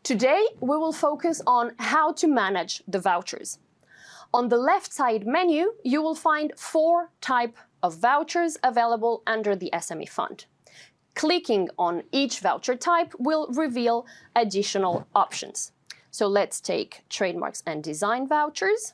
Today, we will focus on how to manage the vouchers. On the left side menu, you will find 4 types of vouchers available under the SME fund. Clicking on each voucher type will reveal additional options. So let's take trademarks and design vouchers.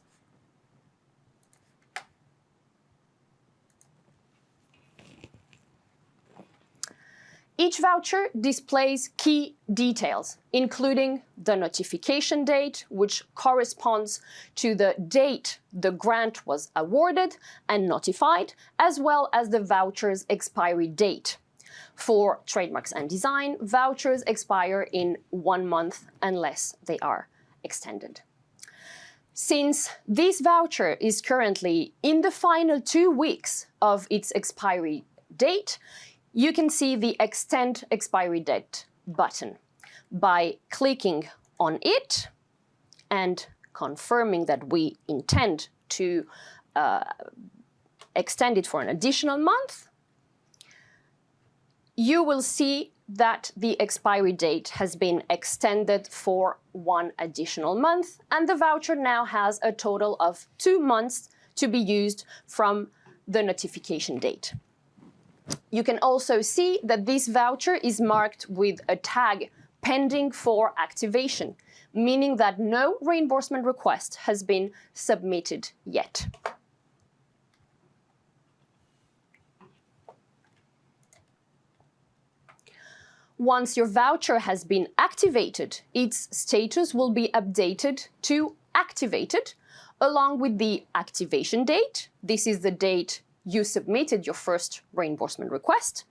Each voucher displays key details, including the notification date, which corresponds to the date the grant was awarded and notified, as well as the voucher's expiry date. For trademarks and design, vouchers expire in 1 month unless they are extended. Since this voucher is currently in the final 2 weeks of its expiry date, you can see the Extend Expiry Date button. By clicking on it and confirming that we intend to extend it for an additional month, you will see that the expiry date has been extended for 1 additional month, and the voucher now has a total of 2 months to be used from the notification date. You can also see that this voucher is marked with a tag pending for activation, meaning that no reimbursement request has been submitted yet. Once your voucher has been activated, its status will be updated to activated, along with the activation date. This is the date you submitted your first reimbursement request.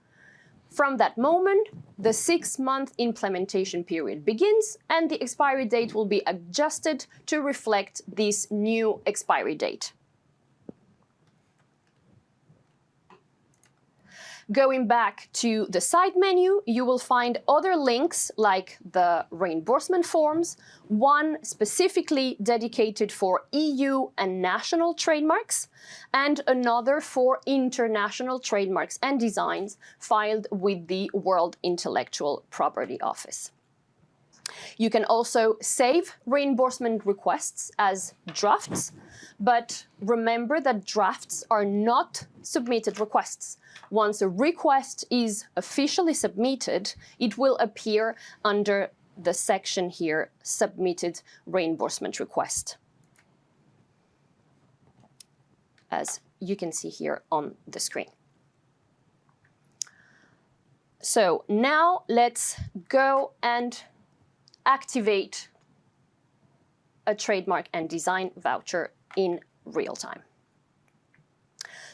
From that moment, the 6-month implementation period begins, and the expiry date will be adjusted to reflect this new expiry date. Going back to the side menu, you will find other links like the reimbursement forms, one specifically dedicated for EU and national trademarks, and another for international trademarks and designs filed with the World Intellectual Property Office. You can also save reimbursement requests as drafts, but remember that drafts are not submitted requests. Once a request is officially submitted, it will appear under the section here, Submitted Reimbursement Request, as you can see here on the screen. So now let's go and activate a trademark and design voucher in real time.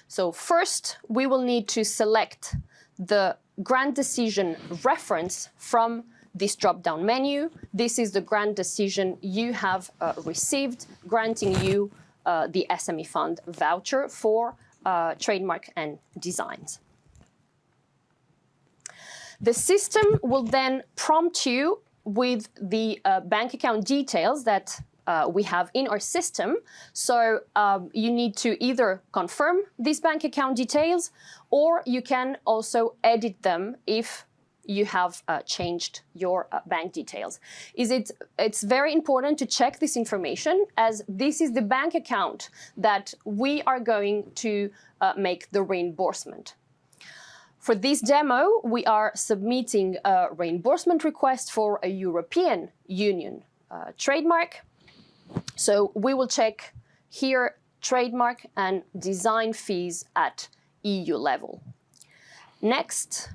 So first, we will need to select the grant decision reference from this drop-down menu. This is the grant decision you have received, granting you the SME Fund voucher for trademark and designs. The system will then prompt you with the bank account details that we have in our system. So you need to either confirm these bank account details, or you can also edit them if you have changed your bank details. It's very important to check this information, as this is the bank account that we are going to make the reimbursement. For this demo, we are submitting a reimbursement request for a European Union trademark. So we will check here trademark and design fees at EU level. Next,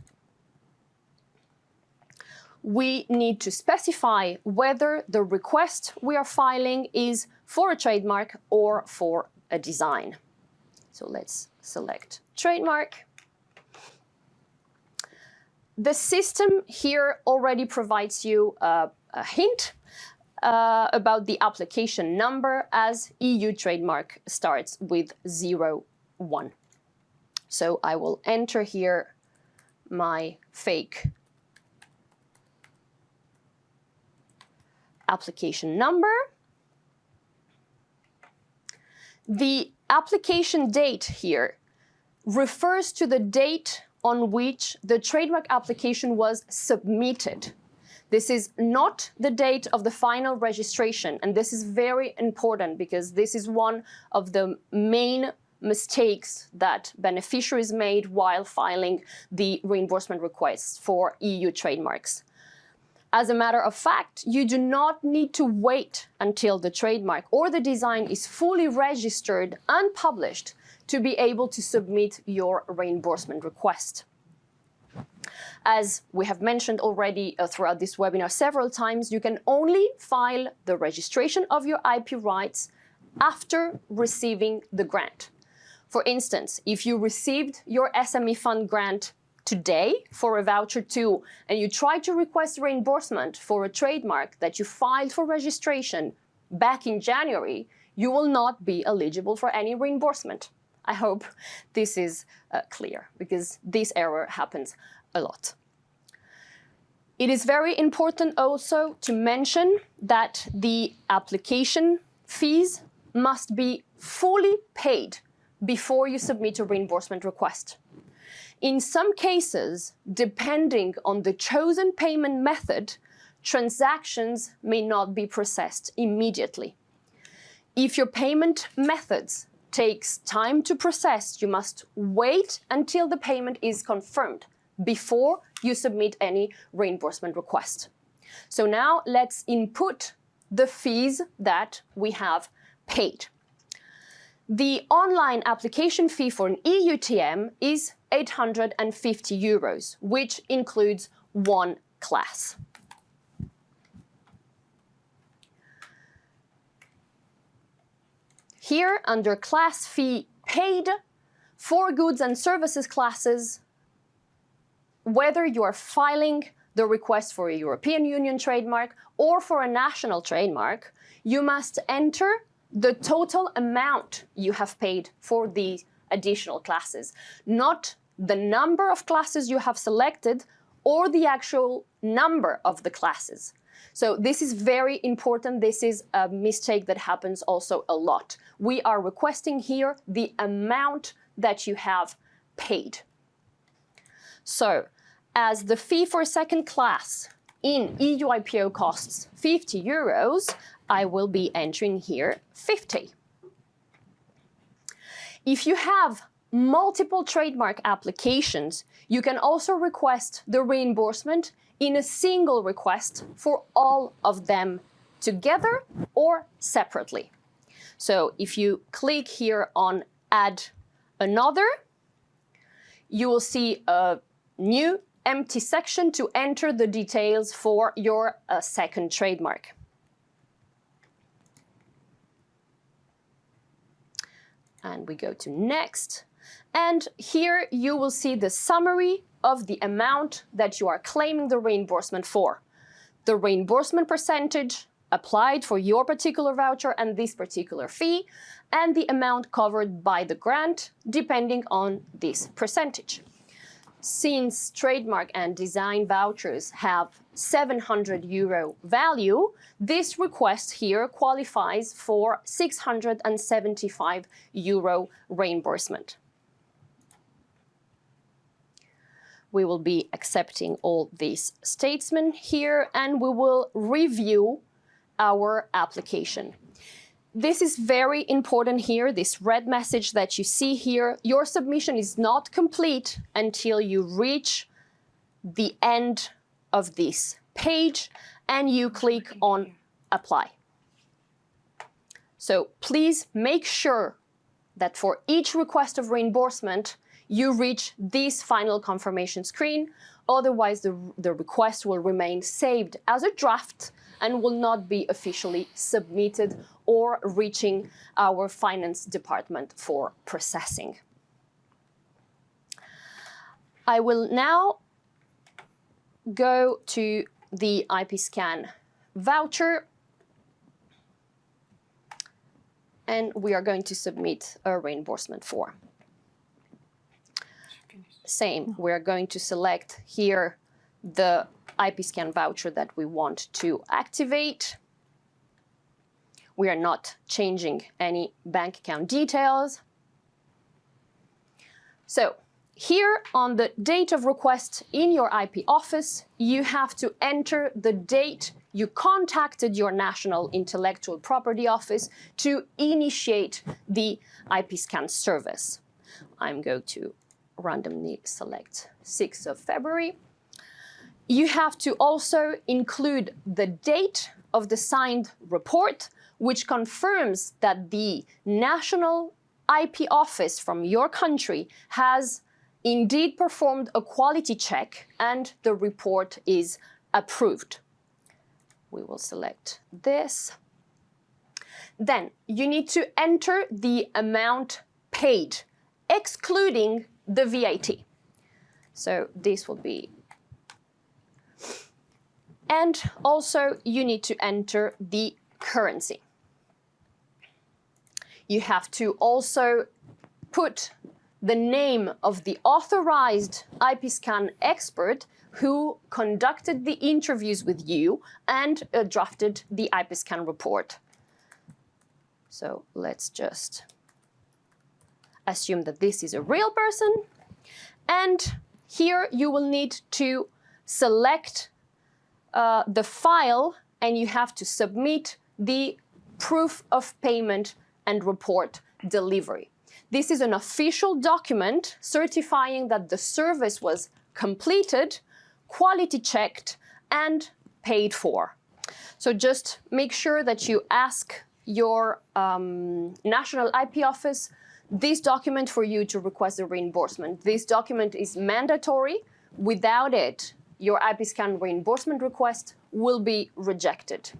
we need to specify whether the request we are filing is for a trademark or for a design. So let's select trademark. The system here already provides you a hint about the application number, as EU trademark starts with 01. So I will enter here my fake application number. The application date here refers to the date on which the trademark application was submitted. This is not the date of the final registration, and this is very important because this is one of the main mistakes that beneficiaries made while filing the reimbursement requests for EU trademarks. As a matter of fact, you do not need to wait until the trademark or the design is fully registered and published to be able to submit your reimbursement request. As we have mentioned already throughout this webinar several times, you can only file the registration of your IP rights after receiving the grant. For instance, if you received your SME fund grant today for a voucher 2 and you try to request reimbursement for a trademark that you filed for registration back in January, you will not be eligible for any reimbursement. I hope this is clear because this error happens a lot. It is very important also to mention that the application fees must be fully paid before you submit a reimbursement request. In some cases, depending on the chosen payment method, transactions may not be processed immediately. If your payment methods takes time to process, you must wait until the payment is confirmed before you submit any reimbursement request. So now let's input the fees that we have paid. The online application fee for an EUTM is 850 euros, which includes one class. Here, under class fee paid, for goods and services classes, whether you are filing the request for a European Union trademark or for a national trademark, you must enter the total amount you have paid for the additional classes, not the number of classes you have selected or the actual number of the classes. So this is very important. This is a mistake that happens also a lot. We are requesting here the amount that you have paid. So as the fee for a second class in EU IPO costs 50 euros, I will be entering here 50. If you have multiple trademark applications, you can also request the reimbursement in a single request for all of them together or separately. So if you click here on Add Another, you will see a new empty section to enter the details for your second trademark. And we go to Next. And here you will see the summary of the amount that you are claiming the reimbursement for. The reimbursement percentage applied for your particular voucher and this particular fee, and the amount covered by the grant, depending on this percentage. Since trademark and design vouchers have 700 euro value, this request here qualifies for 675 euro reimbursement. We will be accepting all these statements here and we will review our application. This is very important here, this red message that you see here. Your submission is not complete until you reach the end of this page and you click on Apply. So please make sure that for each request of reimbursement, you reach this final confirmation screen. Otherwise, the request will remain saved as a draft and will not be officially submitted or reaching our finance department for processing. I will now go to the IP scan voucher and we are going to submit a reimbursement form. Same, we're going to select here the IP scan voucher that we want to activate. We are not changing any bank account details. So Here on the date of request in your IP office, you have to enter the date you contacted your National Intellectual Property Office to initiate the IP scan service. I'm going to randomly select 6th of February. You have to also include the date of the signed report, which confirms that the National IP office from your country has indeed performed a quality check and the report is approved. We will select this. Then you need to enter the amount paid, excluding the VAT. So this will be. And also you need to enter the currency. You have to also put the name of the authorized IP scan expert who conducted the interviews with you and drafted the IP scan report. So let's just assume that this is a real person. And here you will need to select the file and you have to submit the proof of payment and report delivery. This is an official document certifying that the service was completed, quality checked, and paid for. So just make sure that you ask your National IP office this document for you to request a reimbursement. This document is mandatory. Without it, your IP scan reimbursement request will be rejected.